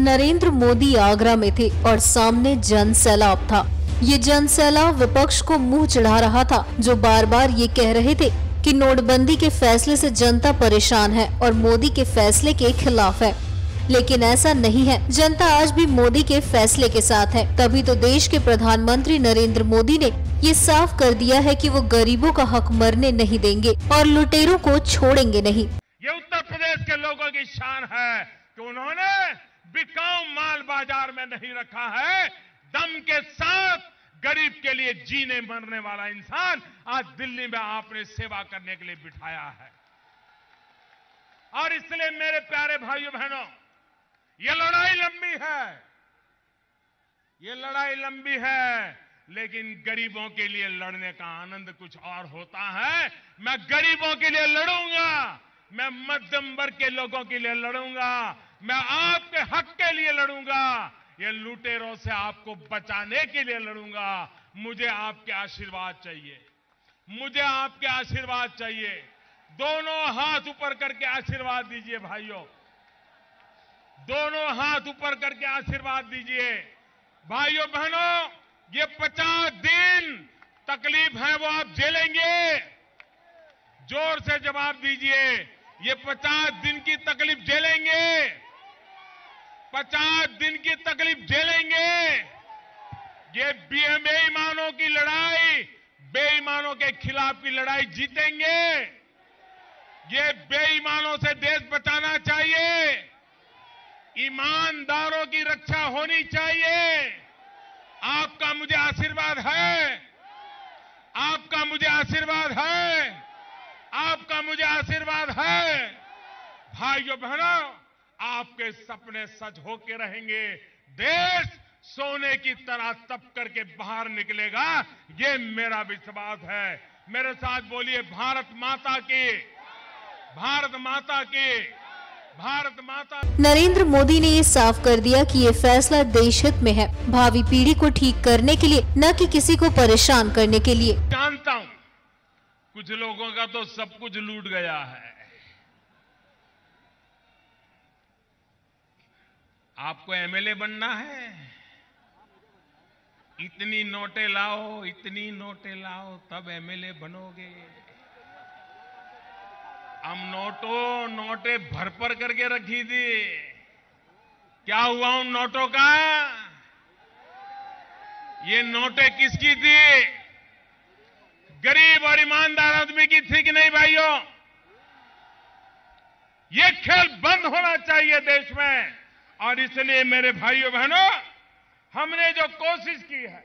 नरेंद्र मोदी आगरा में थे और सामने जन सैलाब था। ये जन सैलाब विपक्ष को मुंह चढ़ा रहा था, जो बार बार ये कह रहे थे कि नोटबंदी के फैसले से जनता परेशान है और मोदी के फैसले के खिलाफ है। लेकिन ऐसा नहीं है, जनता आज भी मोदी के फैसले के साथ है। तभी तो देश के प्रधानमंत्री नरेंद्र मोदी ने ये साफ कर दिया है कि वो गरीबों का हक मरने नहीं देंगे और लुटेरों को छोड़ेंगे नहीं। ये उत्तर प्रदेश के लोगों की शान है कि उन्होंने बिकाऊ माल बाजार में नहीं रखा है। दम के साथ गरीब के लिए जीने मरने वाला इंसान आज दिल्ली में आपने सेवा करने के लिए बिठाया है। और इसलिए मेरे प्यारे भाइयों बहनों, ये लड़ाई लंबी है, ये लड़ाई लंबी है, लेकिन गरीबों के लिए लड़ने का आनंद कुछ और होता है। मैं गरीबों के लिए लड़ूंगा, मैं मध्यम वर्ग के लोगों के लिए लड़ूंगा, मैं आपके हक के लिए लड़ूंगा, ये लुटेरों से आपको बचाने के लिए लड़ूंगा। मुझे आपके आशीर्वाद चाहिए, मुझे आपके आशीर्वाद चाहिए। दोनों हाथ ऊपर करके आशीर्वाद दीजिए भाइयों, दोनों हाथ ऊपर करके आशीर्वाद दीजिए। भाइयों बहनों, ये 50 दिन तकलीफ है वो आप झेलेंगे। जोर से जवाब दीजिए, ये 50 दिन की तकलीफ झेलेंगे, 50 दिन की तकलीफ झेलेंगे। ये बेईमानों की लड़ाई, बेईमानों के खिलाफ की लड़ाई जीतेंगे। ये बेईमानों से देश बचाना चाहिए, ईमानदारों की रक्षा होनी चाहिए। आपका मुझे आशीर्वाद है, आपका मुझे आशीर्वाद है, आपका मुझे आशीर्वाद है। भाइयों बहनों, आपके सपने सच होके रहेंगे। देश सोने की तरह तप करके बाहर निकलेगा, ये मेरा विश्वास है। मेरे साथ बोलिए, भारत माता की, भारत माता की, भारत माता। नरेंद्र मोदी ने ये साफ कर दिया कि ये फैसला देश हित में है, भावी पीढ़ी को ठीक करने के लिए, न कि किसी को परेशान करने के लिए। जानता हूं कुछ लोगों का तो सब कुछ लूट गया है। आपको एमएलए बनना है, इतनी नोटें लाओ, इतनी नोटें लाओ, तब एमएलए बनोगे। हम नोटें भर करके रखी थी, क्या हुआ उन नोटों का? ये नोटें किसकी थी? गरीब और ईमानदार आदमी की थी कि नहीं भाइयों? ये खेल बंद होना चाहिए देश में। और इसलिए मेरे भाइयों बहनों, हमने जो कोशिश की है,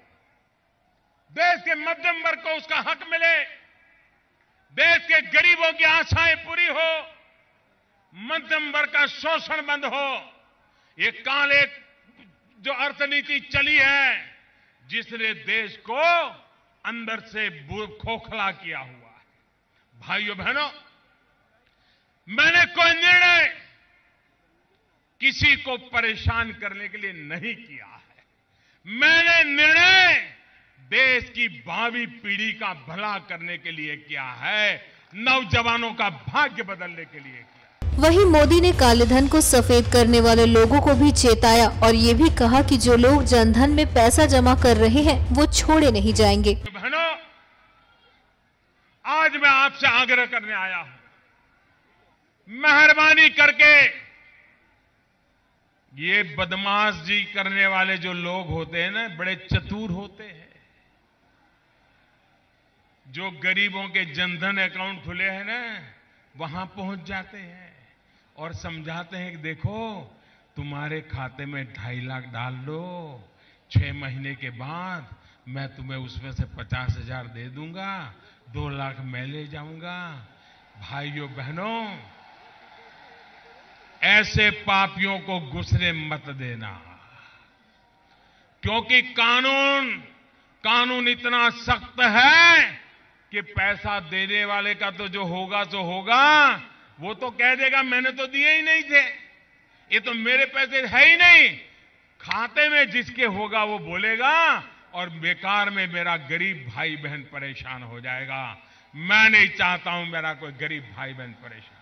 देश के मध्यम वर्ग को उसका हक मिले, देश के गरीबों की आशाएं पूरी हो, मध्यम वर्ग का शोषण बंद हो। ये काले जो अर्थनीति चली है, जिसने देश को अंदर से खोखला किया हुआ है। भाइयों बहनों, मैंने कोई निर्णय किसी को परेशान करने के लिए नहीं किया है। मैंने निर्णय देश की भावी पीढ़ी का भला करने के लिए किया है, नौजवानों का भाग्य बदलने के लिए किया। वहीं मोदी ने काले धन को सफेद करने वाले लोगों को भी चेताया और ये भी कहा कि जो लोग जनधन में पैसा जमा कर रहे हैं वो छोड़े नहीं जाएंगे। बहनों, आज मैं आपसे आग्रह करने आया हूं, मेहरबानी करके ये बदमाश जी करने वाले जो लोग होते हैं ना, बड़े चतुर होते हैं, जो गरीबों के जनधन अकाउंट खुले हैं ना, वहां पहुंच जाते हैं और समझाते हैं कि देखो, तुम्हारे खाते में 2.5 लाख डाल लो, 6 महीने के बाद मैं तुम्हें उसमें से 50,000 दे दूंगा, 2 लाख मैं ले जाऊंगा। भाइयों बहनों, ऐसे पापियों को घुसने मत देना, क्योंकि कानून इतना सख्त है कि पैसा देने वाले का तो जो होगा सो होगा, वो तो कह देगा मैंने तो दिए ही नहीं थे, ये तो मेरे पैसे है ही नहीं। खाते में जिसके होगा वो बोलेगा और बेकार में मेरा गरीब भाई बहन परेशान हो जाएगा। मैं नहीं चाहता हूं मेरा कोई गरीब भाई बहन परेशान।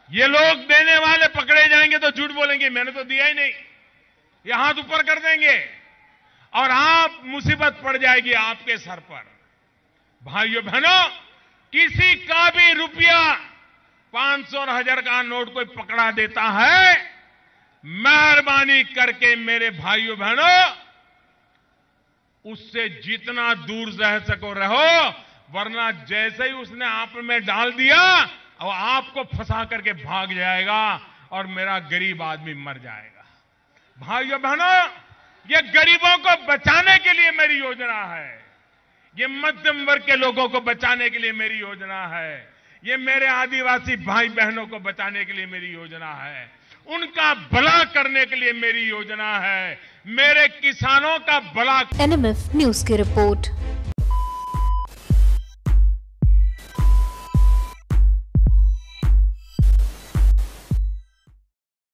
ये लोग देने वाले पकड़े जाएंगे तो झूठ बोलेंगे मैंने तो दिया ही नहीं, ये हाथ ऊपर कर देंगे और आप मुसीबत पड़ जाएगी आपके सर पर। भाइयों बहनों, किसी का भी रुपया 500 और 1000 का नोट कोई पकड़ा देता है, मेहरबानी करके मेरे भाइयों बहनों उससे जितना दूर रह सको रहो, वरना जैसे ही उसने आप में डाल दिया और आपको फंसा करके भाग जाएगा और मेरा गरीब आदमी मर जाएगा। भाइयों बहनों, ये गरीबों को बचाने के लिए मेरी योजना है, ये मध्यम वर्ग के लोगों को बचाने के लिए मेरी योजना है, ये मेरे आदिवासी भाई बहनों को बचाने के लिए मेरी योजना है, उनका भला करने के लिए मेरी योजना है, मेरे किसानों का भला। NMF न्यूज की रिपोर्ट।